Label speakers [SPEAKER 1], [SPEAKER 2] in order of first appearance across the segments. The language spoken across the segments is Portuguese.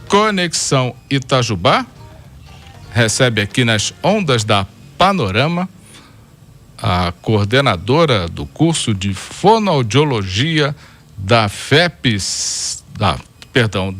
[SPEAKER 1] Conexão Itajubá recebe aqui nas ondas da Panorama a coordenadora do curso de fonoaudiologia da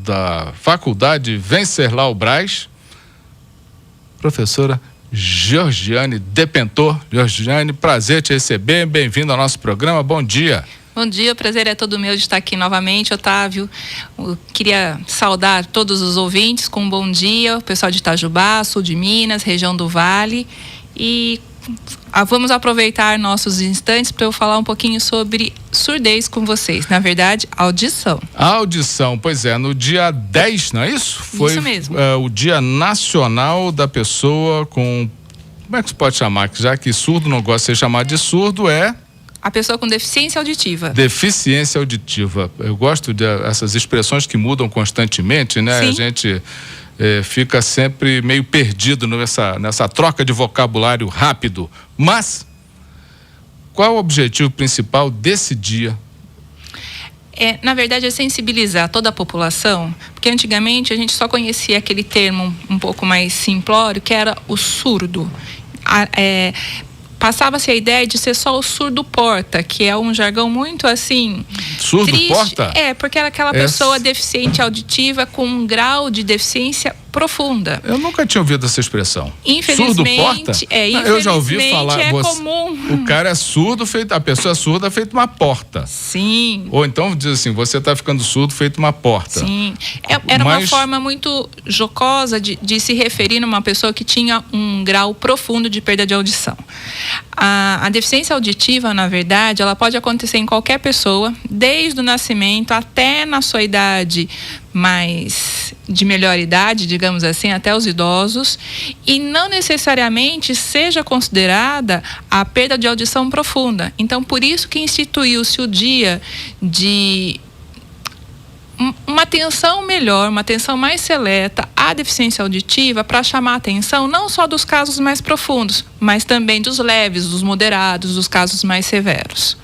[SPEAKER 1] da Faculdade Venceslau Braz, professora Georgiane Depentor. Georgiane, prazer te receber, bem-vindo ao nosso programa, bom dia.
[SPEAKER 2] Bom dia, o prazer é todo meu de estar aqui novamente, Otávio. Eu queria saudar todos os ouvintes com um bom dia, o pessoal de Itajubá, sul de Minas, região do Vale. E vamos aproveitar nossos instantes para eu falar um pouquinho sobre surdez com vocês. Na verdade, audição.
[SPEAKER 1] Audição, pois é, no dia 10, não é isso? Foi
[SPEAKER 2] isso mesmo.
[SPEAKER 1] O Dia Nacional da Pessoa com... Como é que se pode chamar? Já que surdo não gosta de ser chamado de surdo, é...
[SPEAKER 2] A pessoa com deficiência auditiva.
[SPEAKER 1] Deficiência auditiva. Eu gosto dessas expressões que mudam constantemente, né?
[SPEAKER 2] Sim.
[SPEAKER 1] A gente fica sempre meio perdido nessa troca de vocabulário rápido. Mas, qual o objetivo principal desse dia?
[SPEAKER 2] Na verdade, é sensibilizar toda a população, porque antigamente a gente só conhecia aquele termo um pouco mais simplório, que era o surdo. Passava-se a ideia de ser só o surdo-porta, que é um jargão muito assim...
[SPEAKER 1] Surdo-porta?
[SPEAKER 2] Porque era aquela pessoa deficiente auditiva com um grau de deficiência profunda.
[SPEAKER 1] Eu nunca tinha ouvido essa expressão.
[SPEAKER 2] Infelizmente,
[SPEAKER 1] eu já ouvi falar.
[SPEAKER 2] Comum.
[SPEAKER 1] O cara é surdo, a pessoa é surda feito uma porta.
[SPEAKER 2] Sim.
[SPEAKER 1] Ou então diz assim, você está ficando surdo feito uma porta.
[SPEAKER 2] Sim. Era uma forma muito jocosa de se referir a uma pessoa que tinha um grau profundo de perda de audição. A deficiência auditiva, na verdade, ela pode acontecer em qualquer pessoa, desde o nascimento até na sua idade mais de melhor idade, digamos assim, até os idosos, e não necessariamente seja considerada a perda de audição profunda. Então, por isso que instituiu-se o dia de uma atenção melhor, uma atenção mais seleta à deficiência auditiva, para chamar a atenção não só dos casos mais profundos, mas também dos leves, dos moderados, dos casos mais severos.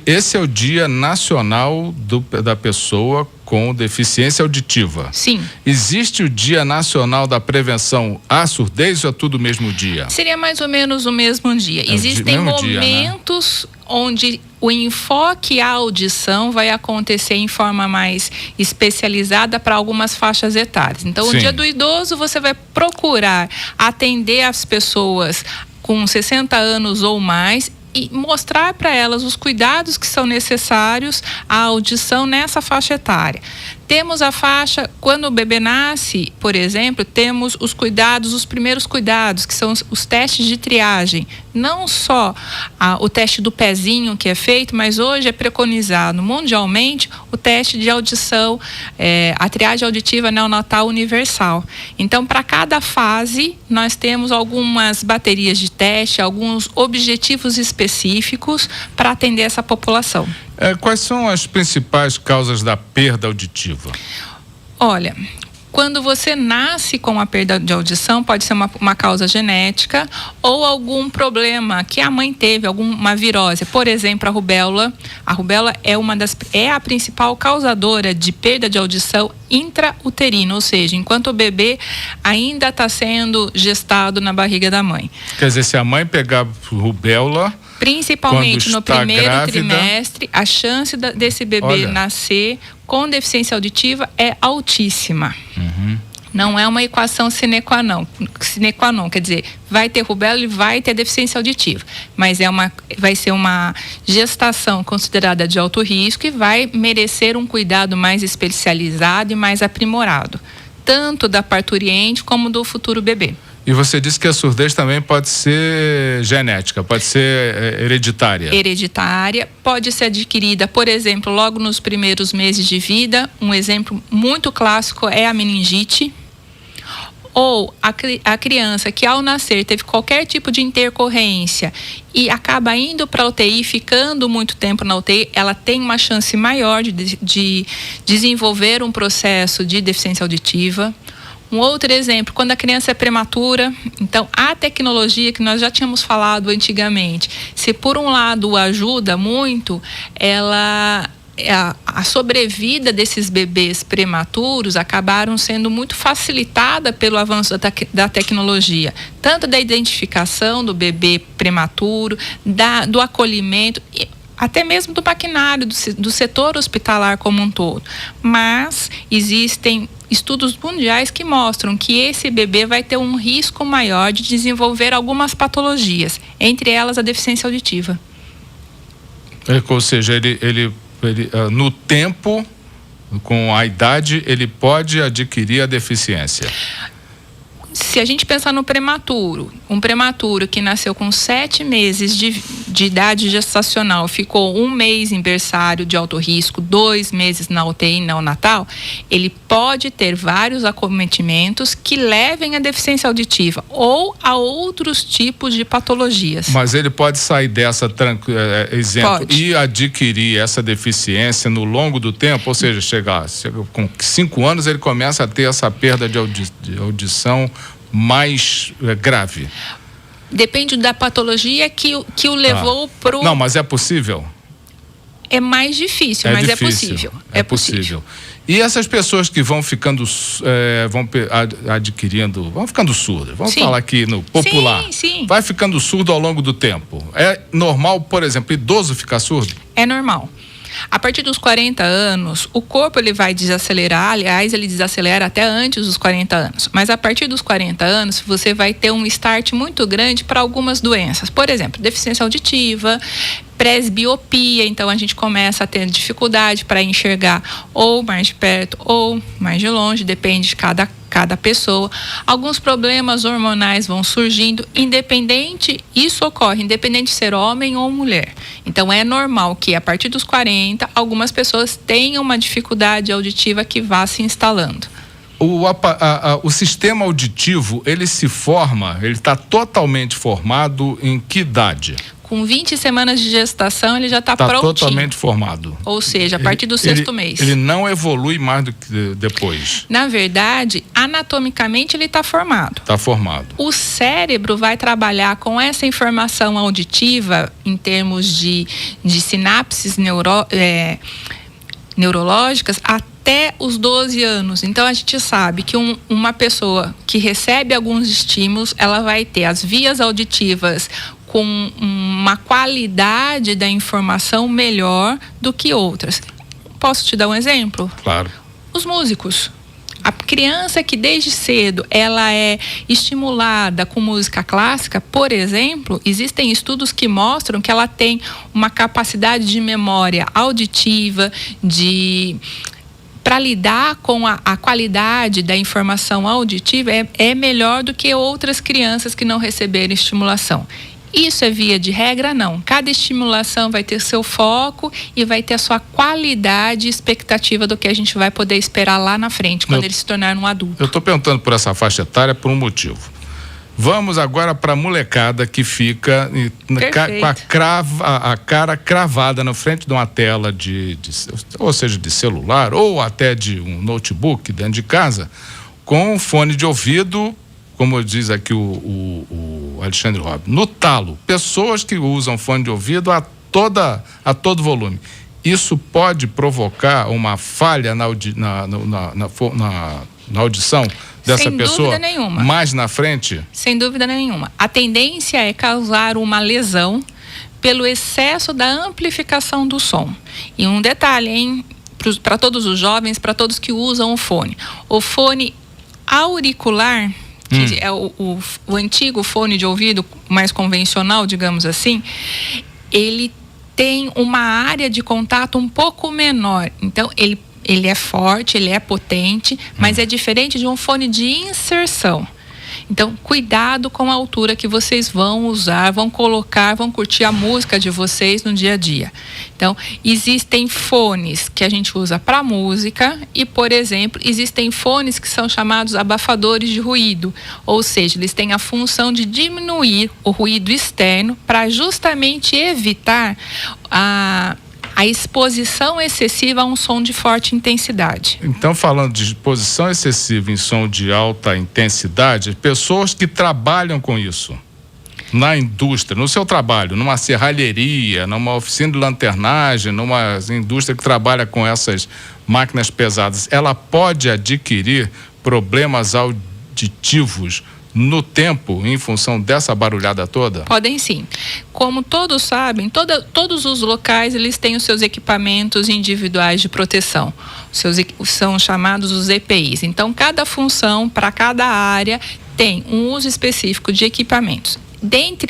[SPEAKER 1] Esse é o Dia Nacional da Pessoa com Deficiência Auditiva.
[SPEAKER 2] Sim.
[SPEAKER 1] Existe o Dia Nacional da Prevenção à Surdez ou é tudo o mesmo dia?
[SPEAKER 2] Seria mais ou menos o mesmo dia. Existem momentos onde o enfoque à audição vai acontecer em forma mais especializada para algumas faixas etárias. Então, o Dia do Idoso, você vai procurar atender as pessoas com 60 anos ou mais e mostrar para elas os cuidados que são necessários à audição nessa faixa etária. Temos a faixa, quando o bebê nasce, por exemplo, temos os cuidados, os primeiros cuidados, que são os testes de triagem. Não só o teste do pezinho que é feito, mas hoje é preconizado mundialmente o teste de audição, a triagem auditiva neonatal universal. Então, para cada fase, nós temos algumas baterias de teste, alguns objetivos específicos para atender essa população.
[SPEAKER 1] Quais são as principais causas da perda auditiva?
[SPEAKER 2] Olha, quando você nasce com a perda de audição, pode ser uma causa genética ou algum problema que a mãe teve, alguma virose. Por exemplo, a rubéola. A rubéola é a principal causadora de perda de audição intrauterina, ou seja, enquanto o bebê ainda está sendo gestado na barriga da mãe.
[SPEAKER 1] Quer dizer, se a mãe pegar rubéola...
[SPEAKER 2] Principalmente no primeiro
[SPEAKER 1] grávida,
[SPEAKER 2] trimestre, a chance desse bebê nascer com deficiência auditiva é altíssima.
[SPEAKER 1] Uhum.
[SPEAKER 2] Não é uma equação sine qua non, quer dizer, vai ter rubéola e vai ter deficiência auditiva, mas vai ser uma gestação considerada de alto risco e vai merecer um cuidado mais especializado e mais aprimorado, tanto da parturiente como do futuro bebê.
[SPEAKER 1] E você disse que a surdez também pode ser genética, pode ser hereditária.
[SPEAKER 2] Hereditária, pode ser adquirida, por exemplo, logo nos primeiros meses de vida. Um exemplo muito clássico é a meningite. Ou a criança que ao nascer teve qualquer tipo de intercorrência e acaba indo para a UTI, ficando muito tempo na UTI, ela tem uma chance maior de desenvolver um processo de deficiência auditiva. Um outro exemplo, quando a criança é prematura, então a tecnologia que nós já tínhamos falado antigamente, se por um lado ajuda muito, ela a sobrevida desses bebês prematuros acabaram sendo muito facilitada pelo avanço da tecnologia, tanto da identificação do bebê prematuro, do acolhimento e até mesmo do maquinário, do setor hospitalar como um todo. Mas existem estudos mundiais que mostram que esse bebê vai ter um risco maior de desenvolver algumas patologias, entre elas a deficiência auditiva.
[SPEAKER 1] Ou seja, ele no tempo, com a idade, ele pode adquirir a deficiência.
[SPEAKER 2] Se a gente pensar no prematuro, um prematuro que nasceu com 7 meses de idade gestacional, ficou 1 mês em berçário de alto risco, 2 meses na UTI neonatal, ele pode ter vários acometimentos que levem à deficiência auditiva ou a outros tipos de patologias.
[SPEAKER 1] Mas ele pode sair dessa exemplo e adquirir essa deficiência no longo do tempo, ou seja, chega com 5 anos ele começa a ter essa perda de audição mais grave.
[SPEAKER 2] Depende da patologia que o levou pro...
[SPEAKER 1] Não, mas é possível?
[SPEAKER 2] É mais difícil, mas é possível.
[SPEAKER 1] É possível. E essas pessoas que vão ficando, vão ficando surdas, vamos falar aqui no popular,
[SPEAKER 2] sim.
[SPEAKER 1] Vai ficando surdo ao longo do tempo. É normal, por exemplo, idoso ficar surdo?
[SPEAKER 2] É normal. A partir dos 40 anos, o corpo ele vai desacelerar, aliás, ele desacelera até antes dos 40 anos. Mas a partir dos 40 anos, você vai ter um start muito grande para algumas doenças. Por exemplo, deficiência auditiva, presbiopia, então a gente começa a ter dificuldade para enxergar ou mais de perto ou mais de longe, depende de cada pessoa. Alguns problemas hormonais vão surgindo, isso ocorre independente de ser homem ou mulher. Então é normal que a partir dos 40, algumas pessoas tenham uma dificuldade auditiva que vá se instalando.
[SPEAKER 1] O sistema auditivo, ele está totalmente formado em que idade?
[SPEAKER 2] Com 20 semanas de gestação, ele já está prontinho.
[SPEAKER 1] Está totalmente formado.
[SPEAKER 2] Ou seja, a partir do 6º mês.
[SPEAKER 1] Ele não evolui mais do que depois.
[SPEAKER 2] Na verdade, anatomicamente, ele está formado.
[SPEAKER 1] Está formado.
[SPEAKER 2] O cérebro vai trabalhar com essa informação auditiva em termos de sinapses neurológicas até os 12 anos. Então, a gente sabe que uma pessoa que recebe alguns estímulos, ela vai ter as vias auditivas com uma qualidade da informação melhor do que outras. Posso te dar um exemplo?
[SPEAKER 1] Claro.
[SPEAKER 2] Os músicos. A criança que desde cedo ela é estimulada com música clássica, por exemplo, existem estudos que mostram que ela tem uma capacidade de memória auditiva, para lidar com a qualidade da informação auditiva é melhor do que outras crianças que não receberam estimulação. Isso é via de regra? Não. Cada estimulação vai ter seu foco e vai ter a sua qualidade e expectativa do que a gente vai poder esperar lá na frente, quando ele se tornar um adulto.
[SPEAKER 1] Eu estou perguntando por essa faixa etária por um motivo. Vamos agora para a molecada que fica com a cara cravada na frente de uma tela ou seja, de celular ou até de um notebook dentro de casa, com um fone de ouvido, como diz aqui o Alexandre Robb, no talo. Pessoas que usam fone de ouvido a todo volume. Isso pode provocar uma falha na audição dessa pessoa?
[SPEAKER 2] Sem dúvida nenhuma.
[SPEAKER 1] Mais na frente?
[SPEAKER 2] Sem dúvida nenhuma. A tendência é causar uma lesão pelo excesso da amplificação do som. E um detalhe, hein? Para todos os jovens, para todos que usam o fone. O fone auricular, que é o antigo fone de ouvido mais convencional, digamos assim, ele tem uma área de contato um pouco menor. Então, ele é forte, ele é potente, mas é diferente de um fone de inserção. Então, cuidado com a altura que vocês vão usar, vão colocar, vão curtir a música de vocês no dia a dia. Então, existem fones que a gente usa para música e, por exemplo, existem fones que são chamados abafadores de ruído, ou seja, eles têm a função de diminuir o ruído externo para justamente evitar a exposição excessiva a um som de forte intensidade.
[SPEAKER 1] Então, falando de exposição excessiva em som de alta intensidade, pessoas que trabalham com isso. na indústria, no seu trabalho, numa serralheria, numa oficina de lanternagem, numa indústria que trabalha com essas máquinas pesadas, ela pode adquirir problemas auditivos no tempo, em função dessa barulhada toda?
[SPEAKER 2] Podem sim. Como todos sabem, todos os locais eles têm os seus equipamentos individuais de proteção. São chamados os EPIs. Então, cada função para cada área tem um uso específico de equipamentos.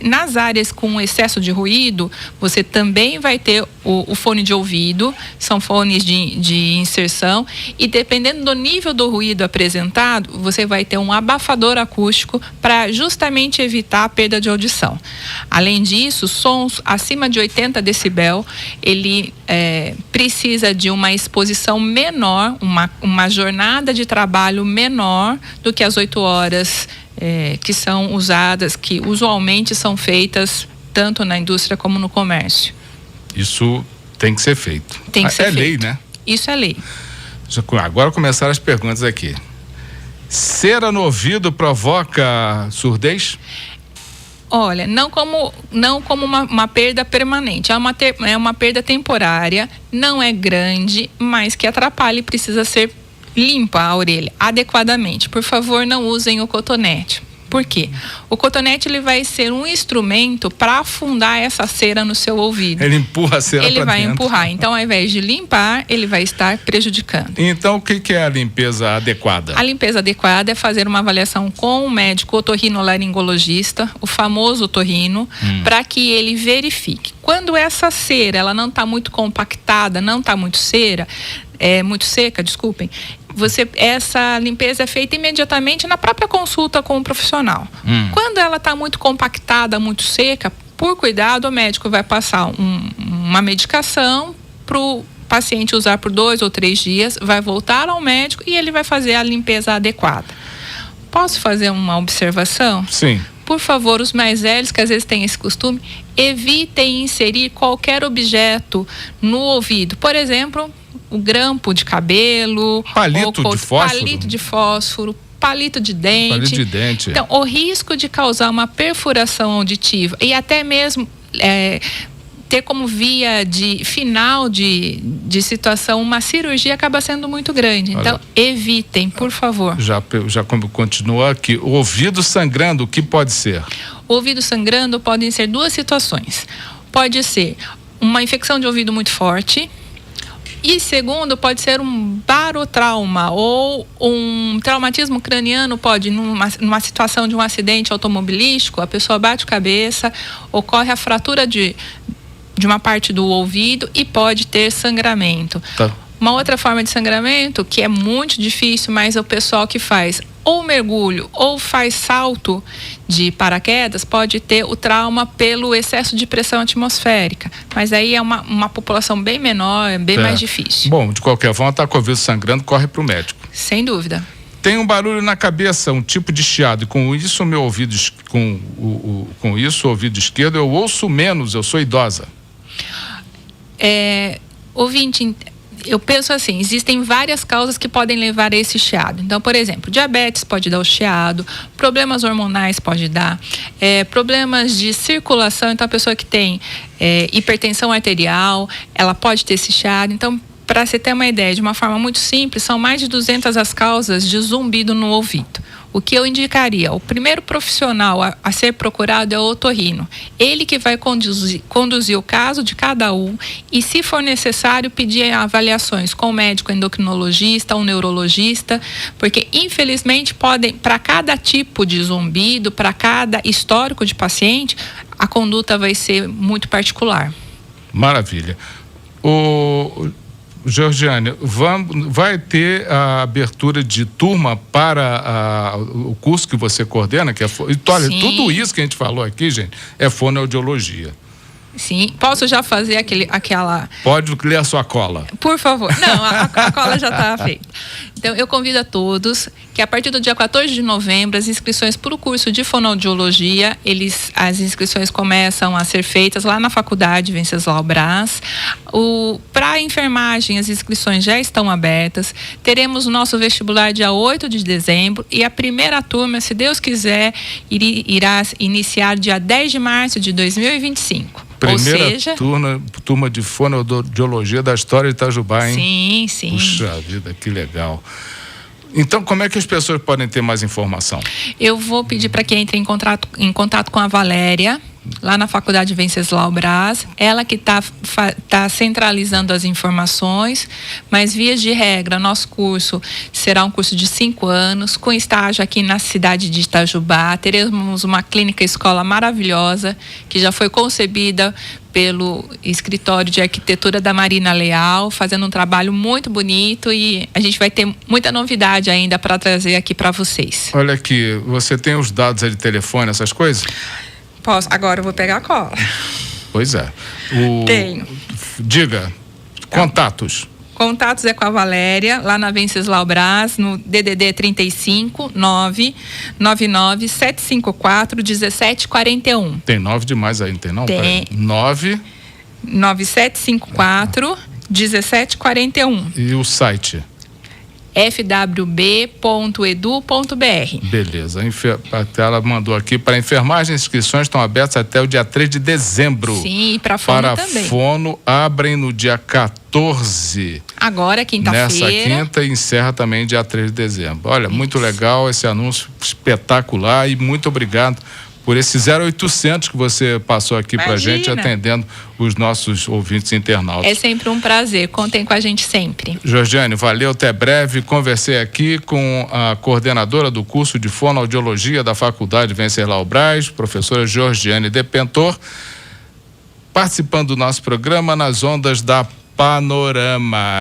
[SPEAKER 2] Nas áreas com excesso de ruído, você também vai ter o fone de ouvido, são fones de inserção, e dependendo do nível do ruído apresentado, você vai ter um abafador acústico para justamente evitar a perda de audição. Além disso, sons acima de 80 decibel, ele precisa de uma exposição menor, uma jornada de trabalho menor do que as 8 horas que são usadas, que usualmente são feitas tanto na indústria como no comércio.
[SPEAKER 1] Isso tem que ser feito.
[SPEAKER 2] Tem que ser feito.
[SPEAKER 1] É lei, né?
[SPEAKER 2] Isso é lei.
[SPEAKER 1] Agora começaram as perguntas aqui. Cera no ouvido provoca surdez?
[SPEAKER 2] Olha, não como uma perda permanente. É uma perda temporária, não é grande, mas que atrapalha e precisa ser limpa a orelha adequadamente. Por favor, não usem o cotonete. Por quê? O cotonete ele vai ser um instrumento para afundar essa cera no seu ouvido.
[SPEAKER 1] Ele empurra a cera para dentro.
[SPEAKER 2] Ele vai empurrar. Então, ao invés de limpar, ele vai estar prejudicando.
[SPEAKER 1] Então, o que é a limpeza adequada?
[SPEAKER 2] A limpeza adequada é fazer uma avaliação com o médico otorrinolaringologista, o famoso otorrino, para que ele verifique. Quando essa cera ela não está muito compactada, não está muito seca, desculpem, essa limpeza é feita imediatamente na própria consulta com o profissional. Quando ela está muito compactada, muito seca, por cuidado, o médico vai passar uma medicação para o paciente usar por 2 ou 3 dias, vai voltar ao médico e ele vai fazer a limpeza adequada. Posso fazer uma observação?
[SPEAKER 1] Sim.
[SPEAKER 2] Por favor, os mais velhos que às vezes têm esse costume, evitem inserir qualquer objeto no ouvido. Por exemplo, o grampo de cabelo, palito de fósforo, palito de dente. Então, o risco de causar uma perfuração auditiva e até mesmo ter como via de final de situação uma cirurgia acaba sendo muito grande. Então, evitem, por favor.
[SPEAKER 1] Já continua aqui. O ouvido sangrando, o que pode ser?
[SPEAKER 2] O ouvido sangrando podem ser 2 situações. Pode ser uma infecção de ouvido muito forte. E segundo, pode ser um barotrauma ou um traumatismo craniano, pode, numa situação de um acidente automobilístico, a pessoa bate cabeça, ocorre a fratura de uma parte do ouvido e pode ter sangramento.
[SPEAKER 1] Tá.
[SPEAKER 2] Uma outra forma de sangramento, que é muito difícil, mas é o pessoal que faz ou mergulho ou faz salto de paraquedas, pode ter o trauma pelo excesso de pressão atmosférica. Mas aí é uma população bem menor, bem mais difícil.
[SPEAKER 1] Bom, de qualquer forma, está com o ouvido sangrando, corre para o médico.
[SPEAKER 2] Sem dúvida.
[SPEAKER 1] Tem um barulho na cabeça, um tipo de chiado, e com isso o meu ouvido, com isso o ouvido esquerdo, eu ouço menos, eu sou idosa.
[SPEAKER 2] Ouvinte, eu penso assim, existem várias causas que podem levar a esse chiado. Então, por exemplo, diabetes pode dar o chiado, problemas hormonais pode dar, problemas de circulação. Então, a pessoa que tem hipertensão arterial, ela pode ter esse chiado. Então, para você ter uma ideia, de uma forma muito simples, são mais de 200 as causas de zumbido no ouvido. O que eu indicaria? O primeiro profissional a ser procurado é o otorrino. Ele que vai conduzir o caso de cada um e, se for necessário, pedir avaliações com o médico endocrinologista, um neurologista, porque, infelizmente, para cada tipo de zumbido, para cada histórico de paciente, a conduta vai ser muito particular.
[SPEAKER 1] Maravilha. Georgiane, vai ter a abertura de turma para o curso que você coordena, que é... Olha, tudo isso que a gente falou aqui, gente, é fonoaudiologia.
[SPEAKER 2] Sim, posso já fazer aquela...
[SPEAKER 1] Pode ler a sua cola.
[SPEAKER 2] Por favor. Não, a cola já está feita. Então, eu convido a todos que a partir do dia 14 de novembro, as inscrições para o curso de fonoaudiologia, as inscrições começam a ser feitas lá na faculdade Venceslau Braz. Para a enfermagem, as inscrições já estão abertas. Teremos o nosso vestibular dia 8 de dezembro e a primeira turma, se Deus quiser, irá iniciar dia 10 de março de 2025.
[SPEAKER 1] Primeira
[SPEAKER 2] Ou seja,
[SPEAKER 1] turma de fonoaudiologia da história de Itajubá, hein?
[SPEAKER 2] Sim, sim.
[SPEAKER 1] Puxa vida, que legal. Então, como é que as pessoas podem ter mais informação?
[SPEAKER 2] Eu vou pedir para que entre em contato com a Valéria, lá na Faculdade Venceslau Braz. Ela que está centralizando as informações, mas via de regra, nosso curso será um curso de 5 anos, com estágio aqui na cidade de Itajubá. Teremos uma clínica escola maravilhosa, que já foi concebida pelo escritório de arquitetura da Marina Leal, fazendo um trabalho muito bonito, e a gente vai ter muita novidade ainda para trazer aqui para vocês.
[SPEAKER 1] Olha aqui, você tem os dados aí de telefone, essas coisas?
[SPEAKER 2] Posso? Agora eu vou pegar a cola.
[SPEAKER 1] Pois é.
[SPEAKER 2] Tenho.
[SPEAKER 1] Diga, contatos.
[SPEAKER 2] Contatos é com a Valéria, lá na Venceslau Braz, no DDD 35 999 754 1741.
[SPEAKER 1] Tem 9 demais aí, não tem não?
[SPEAKER 2] Tem. 9754 1741.
[SPEAKER 1] E o site?
[SPEAKER 2] fwb.edu.br.
[SPEAKER 1] Beleza. Ela mandou aqui para enfermagem, inscrições estão abertas até o dia 3 de dezembro.
[SPEAKER 2] Sim, e para fono também.
[SPEAKER 1] Para fono, abrem no dia 14.
[SPEAKER 2] Agora, quinta-feira.
[SPEAKER 1] Nessa quinta, e encerra também dia 3 de dezembro. Olha, muito legal esse anúncio, espetacular, e muito obrigado por esse 0800 que você passou aqui pra gente, atendendo os nossos ouvintes internautas.
[SPEAKER 2] É sempre um prazer, contem com a gente sempre.
[SPEAKER 1] Georgiane, valeu, até breve. Conversei aqui com a coordenadora do curso de fonoaudiologia da Faculdade Venceslau Braz, professora Georgiane Depentor, participando do nosso programa nas ondas da Panorama.